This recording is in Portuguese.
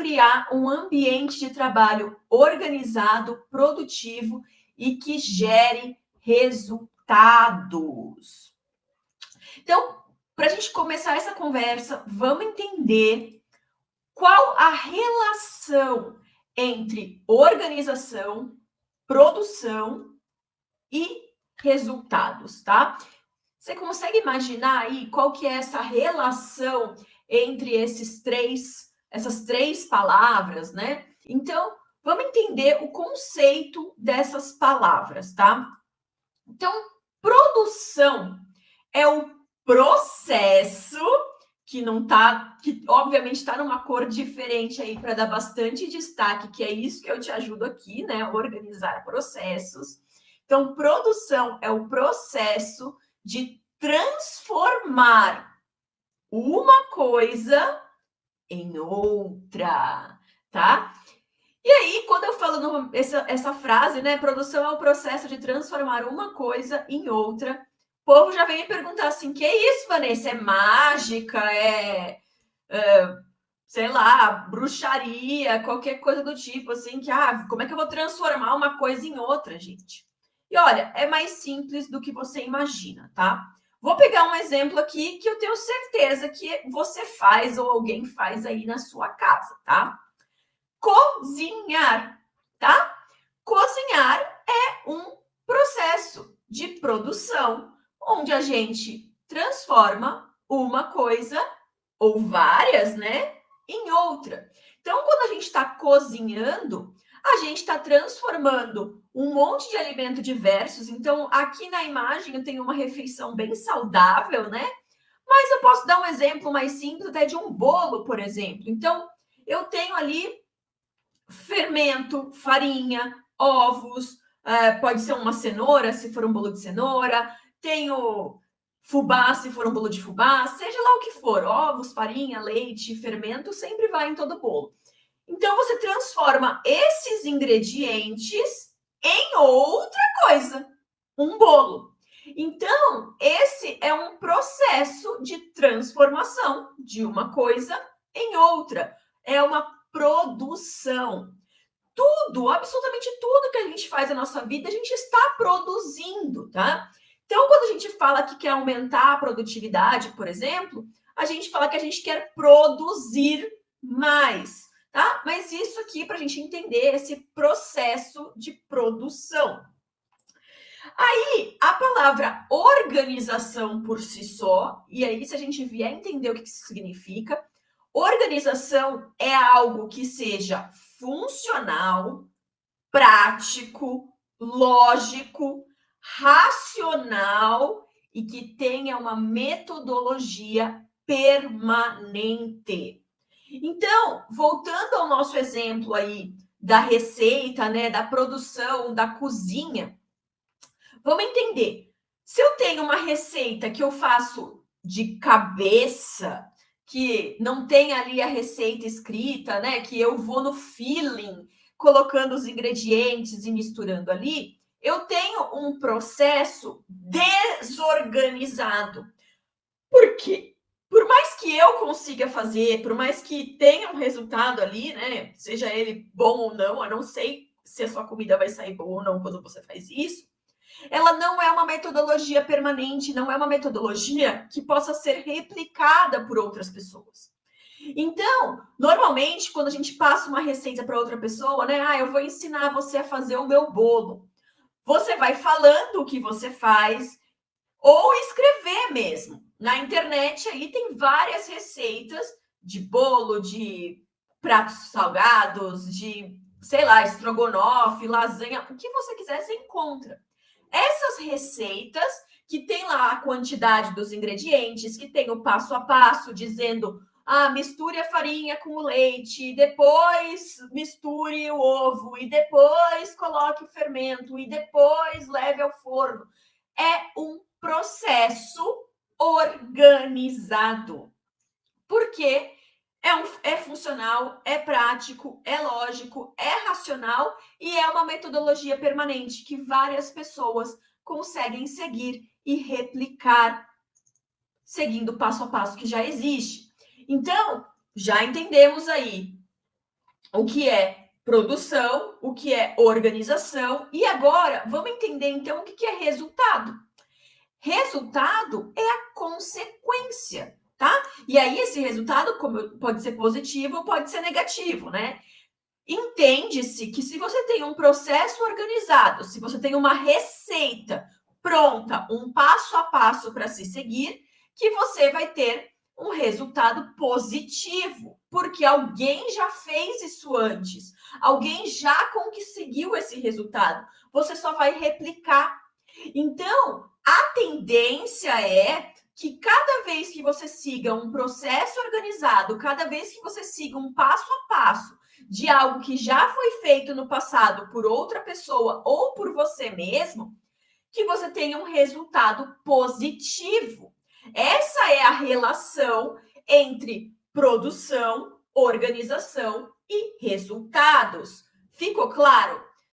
criar um ambiente de trabalho organizado, produtivo e que gere resultados. Então, para a gente começar essa conversa, vamos entender qual a relação entre organização, produção e resultados, tá? Você consegue imaginar aí qual que é essa relação entre essas três palavras, né? Então, vamos entender o conceito dessas palavras, tá? Então, produção é o processo que não tá, que obviamente está numa cor diferente aí para dar bastante destaque, que é isso que eu te ajudo aqui, né? Organizar processos. Então, produção é o processo de transformar uma coisa em outra, tá? E aí, quando eu falo essa frase, né? Produção é o processo de transformar uma coisa em outra. O povo já vem me perguntar assim: que é isso, Vanessa? É mágica? Sei lá, bruxaria, qualquer coisa do tipo, assim, como é que eu vou transformar uma coisa em outra, gente? E olha, é mais simples do que você imagina, tá? Vou pegar um exemplo aqui que eu tenho certeza que você faz ou alguém faz aí na sua casa, tá? Cozinhar, tá? Cozinhar é um processo de produção onde a gente transforma uma coisa ou várias, né, em outra. Então, quando a gente está cozinhando, a gente está transformando um monte de alimento diversos. Então, aqui na imagem eu tenho uma refeição bem saudável, né? Mas eu posso dar um exemplo mais simples até de um bolo, por exemplo. Então, eu tenho ali fermento, farinha, ovos, pode ser uma cenoura, se for um bolo de cenoura, tenho fubá, se for um bolo de fubá, seja lá o que for, ovos, farinha, leite, fermento, sempre vai em todo bolo. Então, você transforma esses ingredientes em outra coisa, um bolo. Então, esse é um processo de transformação de uma coisa em outra. É uma produção. Tudo, absolutamente tudo que a gente faz na nossa vida, a gente está produzindo, tá? Então, quando a gente fala que quer aumentar a produtividade, por exemplo, a gente fala que a gente quer produzir mais, tá? Mas isso aqui para a gente entender esse processo de produção. Aí, a palavra organização por si só, e aí se a gente vier entender o que isso significa, organização é algo que seja funcional, prático, lógico, racional e que tenha uma metodologia permanente. Então, voltando ao nosso exemplo aí da receita, né, da produção, da cozinha, vamos entender. Se eu tenho uma receita que eu faço de cabeça, que não tem ali a receita escrita, né? Que eu vou no feeling, colocando os ingredientes e misturando ali, eu tenho um processo desorganizado. Por quê? Por mais que eu consiga fazer, por mais que tenha um resultado ali, né? Seja ele bom ou não, eu não sei se a sua comida vai sair boa ou não quando você faz isso. Ela não é uma metodologia permanente, não é uma metodologia que possa ser replicada por outras pessoas. Então, normalmente, quando a gente passa uma receita para outra pessoa, né? Eu vou ensinar você a fazer o meu bolo. Você vai falando o que você faz ou escrever mesmo. Na internet aí tem várias receitas de bolo, de pratos salgados, de, sei lá, estrogonofe, lasanha, o que você quiser, você encontra. Essas receitas que tem lá a quantidade dos ingredientes, que tem o passo a passo dizendo, misture a farinha com o leite, depois misture o ovo, e depois coloque o fermento, e depois leve ao forno. É um processo organizado. Porque é funcional, é prático, é lógico, é racional e é uma metodologia permanente que várias pessoas conseguem seguir e replicar, seguindo passo a passo que já existe. Então, já entendemos aí o que é produção, o que é organização. E agora, vamos entender então o que é resultado. Resultado é a consequência, tá? E aí esse resultado pode ser positivo ou pode ser negativo, né? Entende-se que se você tem um processo organizado, se você tem uma receita pronta, um passo a passo para se seguir, que você vai ter um resultado positivo, porque alguém já fez isso antes, alguém já conseguiu esse resultado. Você só vai replicar. Então, a tendência é que cada vez que você siga um processo organizado, cada vez que você siga um passo a passo de algo que já foi feito no passado por outra pessoa ou por você mesmo, que você tenha um resultado positivo. Essa é a relação entre produção, organização e resultados. Ficou claro?